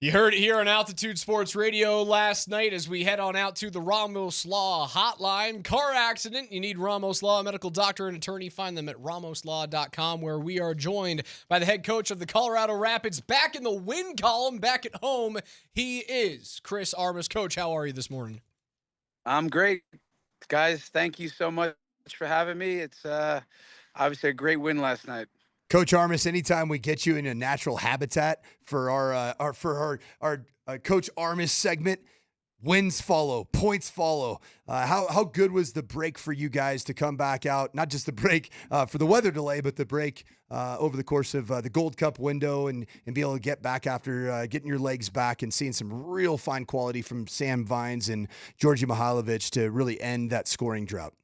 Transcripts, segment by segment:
You heard it here on Altitude Sports Radio last night as we head on out to the Ramos Law Hotline. Car accident, you need Ramos Law, a medical doctor and attorney. Find them at ramoslaw.com, where we are joined by the head coach of the Colorado Rapids, back in the win column, back at home. He is Chris Armas. Coach, how are you this morning? I'm great. Guys, thank you so much for having me. It's obviously a great win last night. Coach Armas, anytime we get you in a natural habitat for our Coach Armas segment, wins follow, points follow. How good was the break for you guys to come back out? Not just the break for the weather delay, but the break over the course of the Gold Cup window and be able to get back after getting your legs back and seeing some real fine quality from Sam Vines and Georgi Mihailovic to really end that scoring drought.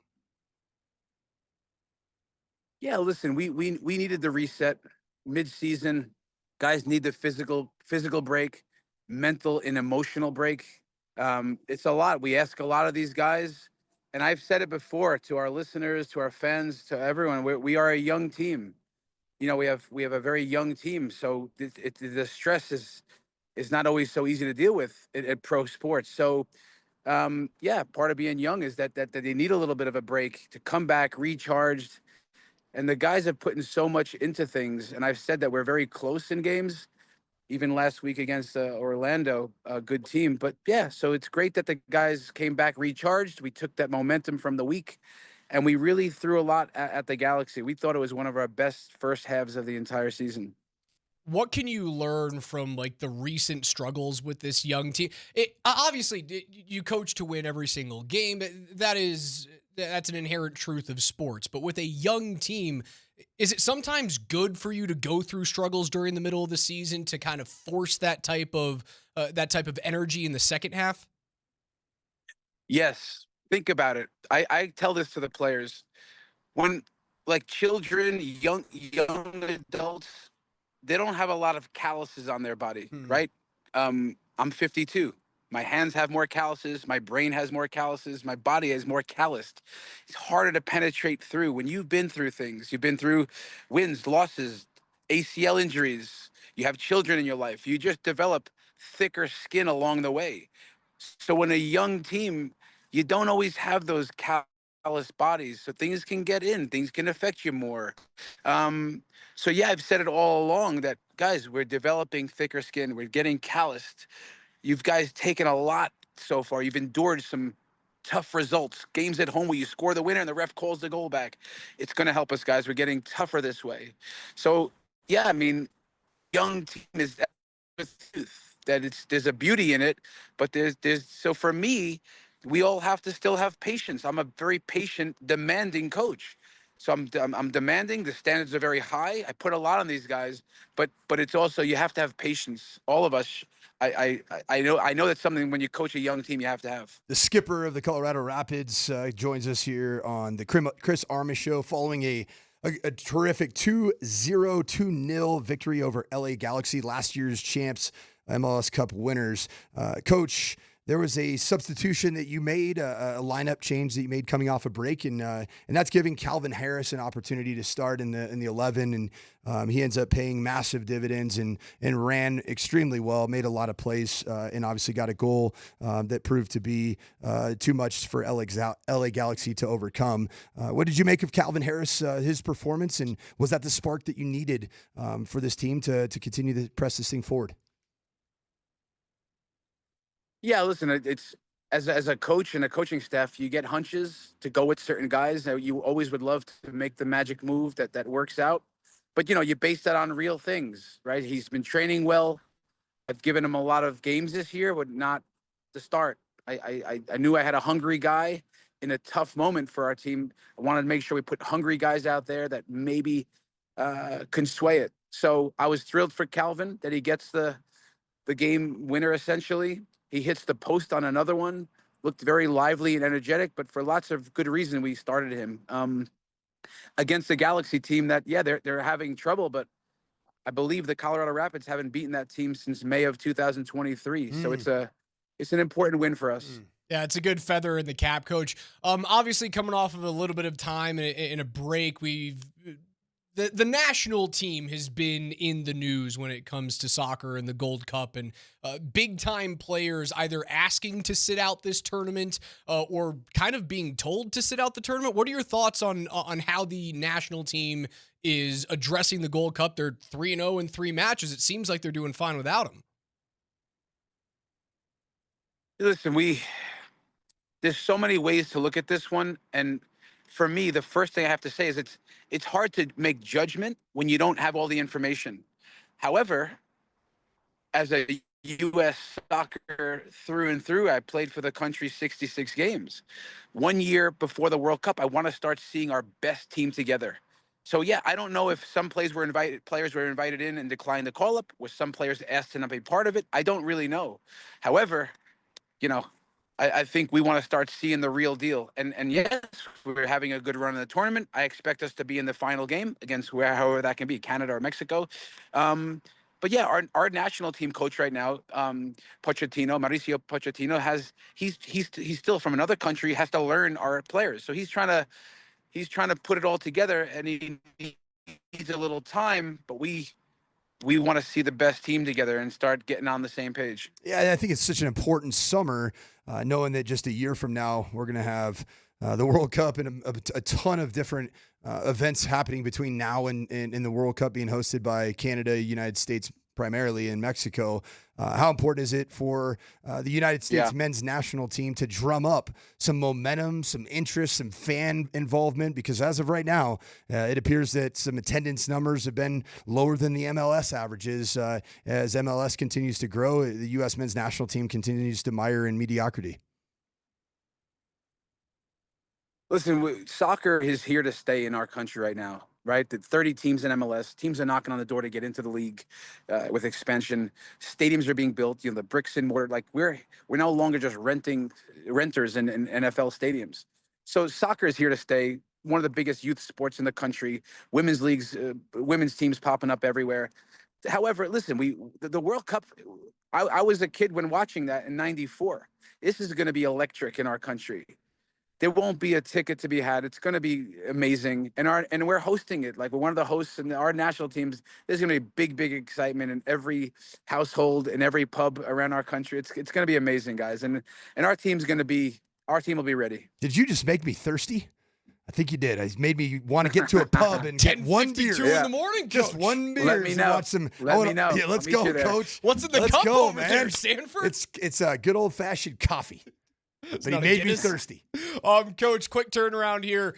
Yeah, listen, we needed the reset mid-season. Guys need the physical break, mental and emotional break. It's a lot. We ask a lot of these guys, and I've said it before to our listeners, to our fans, to everyone. We are a young team. You know, we have a very young team, so the stress is not always so easy to deal with at pro sports. So, yeah, part of being young is that they need a little bit of a break to come back recharged. And the guys have put in so much into things. And I've said that we're very close in games, even last week against Orlando, a good team. But yeah, so it's great that the guys came back recharged. We took that momentum from the week and we really threw a lot at the Galaxy. We thought it was one of our best first halves of the entire season. What can you learn from like the recent struggles with this young team? Obviously, you coach to win every single game. That's an inherent truth of sports. But with a young team, is it sometimes good for you to go through struggles during the middle of the season to kind of force that type of energy in the second half? Yes. Think about it. I tell this to the players. When like children, young adults, they don't have a lot of calluses on their body, right? I'm 52. My hands have more calluses. My brain has more calluses. My body is more calloused. It's harder to penetrate through. When you've been through things, you've been through wins, losses, ACL injuries, you have children in your life, you just develop thicker skin along the way. So when a young team, you don't always have those callous bodies. So things can get in, things can affect you more. So yeah, I've said it all along that guys, we're developing thicker skin. We're getting calloused. You've guys taken a lot so far. You've endured some tough results. Games at home where you score the winner and the ref calls the goal back. It's going to help us, guys. We're getting tougher this way. So yeah, I mean, young team is that there's a beauty in it, but there's so for me, we all have to still have patience. I'm a very patient, demanding coach. So I'm demanding. The standards are very high. I put a lot on these guys, but it's also you have to have patience. All of us. I know that's something when you coach a young team you have to have. The skipper of the Colorado Rapids joins us here on the Chris Armas Show following a terrific 2-0, 2-0 victory over LA Galaxy, last year's champs, MLS Cup winners. Coach, there was a substitution that you made, a lineup change that you made coming off a break, and that's giving Calvin Harris an opportunity to start in the 11, and he ends up paying massive dividends and ran extremely well, made a lot of plays, and obviously got a goal that proved to be too much for LA Galaxy to overcome. What did you make of Calvin Harris, his performance, and was that the spark that you needed for this team to continue to press this thing forward? Yeah, listen, it's as a coach and a coaching staff, you get hunches to go with certain guys. You always would love to make the magic move that works out, but you base that on real things, right? He's been training well. I've given him a lot of games this year, but not the start. I knew I had a hungry guy in a tough moment for our team. I wanted to make sure we put hungry guys out there that maybe can sway it. So I was thrilled for Calvin that he gets the game winner essentially. He hits the post on another one, looked very lively and energetic, but for lots of good reason, we started him against the Galaxy team that, yeah, they're having trouble, but I believe the Colorado Rapids haven't beaten that team since May of 2023. So it's an important win for us. Yeah, it's a good feather in the cap, Coach. Obviously, coming off of a little bit of time in a break, the national team has been in the news when it comes to soccer and the Gold Cup, and big time players either asking to sit out this tournament or kind of being told to sit out the tournament. What are your thoughts on how the national team is addressing the Gold Cup? They're 3-0 in 3 matches. It seems like they're doing fine without him. Listen, there's so many ways to look at this one, and for me, the first thing I have to say is it's hard to make judgment when you don't have all the information. However, as a U.S. soccer through and through, I played for the country 66 games. 1 year before the World Cup, I want to start seeing our best team together. So yeah, I don't know if some players were invited in and declined the call up. Was some players asked to not be part of it? I don't really know. However, you know, I think we want to start seeing the real deal. And yes, we're having a good run in the tournament. I expect us to be in the final game against however that can be, Canada or Mexico. But yeah, our national team coach right now, Mauricio Pochettino, he's still from another country, has to learn our players. So he's trying to put it all together, and he needs a little time. But we want to see the best team together and start getting on the same page. Yeah, I think it's such an important summer, knowing that just a year from now, we're going to have the World Cup and a ton of different events happening between now and the World Cup being hosted by Canada, United States primarily, and Mexico. How important is it for the United States men's national team to drum up some momentum, some interest, some fan involvement? Because as of right now, it appears that some attendance numbers have been lower than the MLS averages. As MLS continues to grow, the U.S. men's national team continues to mire in mediocrity. Listen, soccer is here to stay in our country right now, right? The 30 teams in MLS. Teams are knocking on the door to get into the league with expansion. Stadiums are being built. The bricks and mortar. Like we're no longer just renters in NFL stadiums. So soccer is here to stay. One of the biggest youth sports in the country. Women's leagues, women's teams popping up everywhere. However, listen, the World Cup. I was a kid when watching that in '94. This is going to be electric in our country. There won't be a ticket to be had. It's going to be amazing. And we're hosting it. Like, we're one of the hosts, and our national teams, there's going to be big excitement in every household, in every pub around our country. It's going to be amazing, guys. And our team will be ready. Did you just make me thirsty? I think you did. It made me want to get to a pub and get one beer. 10:52 in the morning, Coach. Just one beer. Let me know. Watch some, Let me know. Yeah, let's I'll meet go, you there. Coach. What's in the Let's cup go, over man. there, Sanford? It's a good old-fashioned coffee. But he not a made me Guinness. thirsty. Coach, quick turnaround here.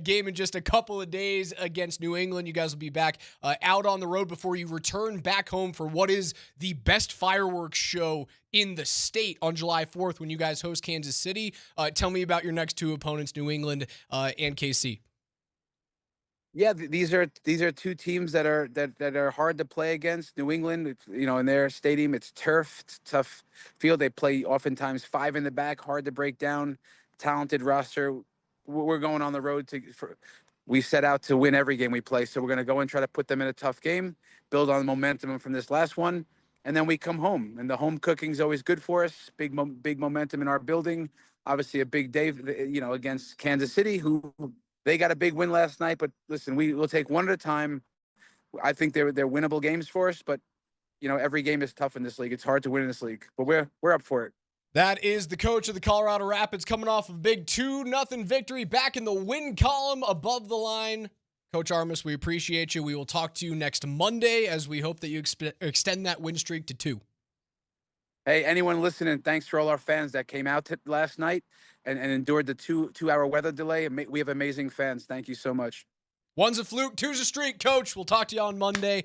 Game in just a couple of days against New England. You guys will be back out on the road before you return back home for what is the best fireworks show in the state on July 4th when you guys host Kansas City. Tell me about your next 2 opponents, New England and KC. Yeah, these are 2 teams that are hard to play against. New England, in their stadium, it's turf, it's a tough field. They play oftentimes 5 in the back, hard to break down. Talented roster. We're going on the road we set out to win every game we play, so we're going to go and try to put them in a tough game, build on momentum from this last one, and then we come home. And the home cooking is always good for us. Big momentum in our building. Obviously, a big day, against Kansas City, who. They got a big win last night, but listen, we'll take one at a time. I think they're winnable games for us, but every game is tough in this league. It's hard to win in this league, but we're up for it. That is the coach of the Colorado Rapids coming off of a big 2-0 victory, back in the win column above the line. Coach Armas, we appreciate you. We will talk to you next Monday as we hope that you extend that win streak to 2. Hey, anyone listening, thanks for all our fans that came out last night and endured the 2-hour weather delay. We have amazing fans. Thank you so much. 1's a fluke, 2's a streak, Coach. We'll talk to you on Monday.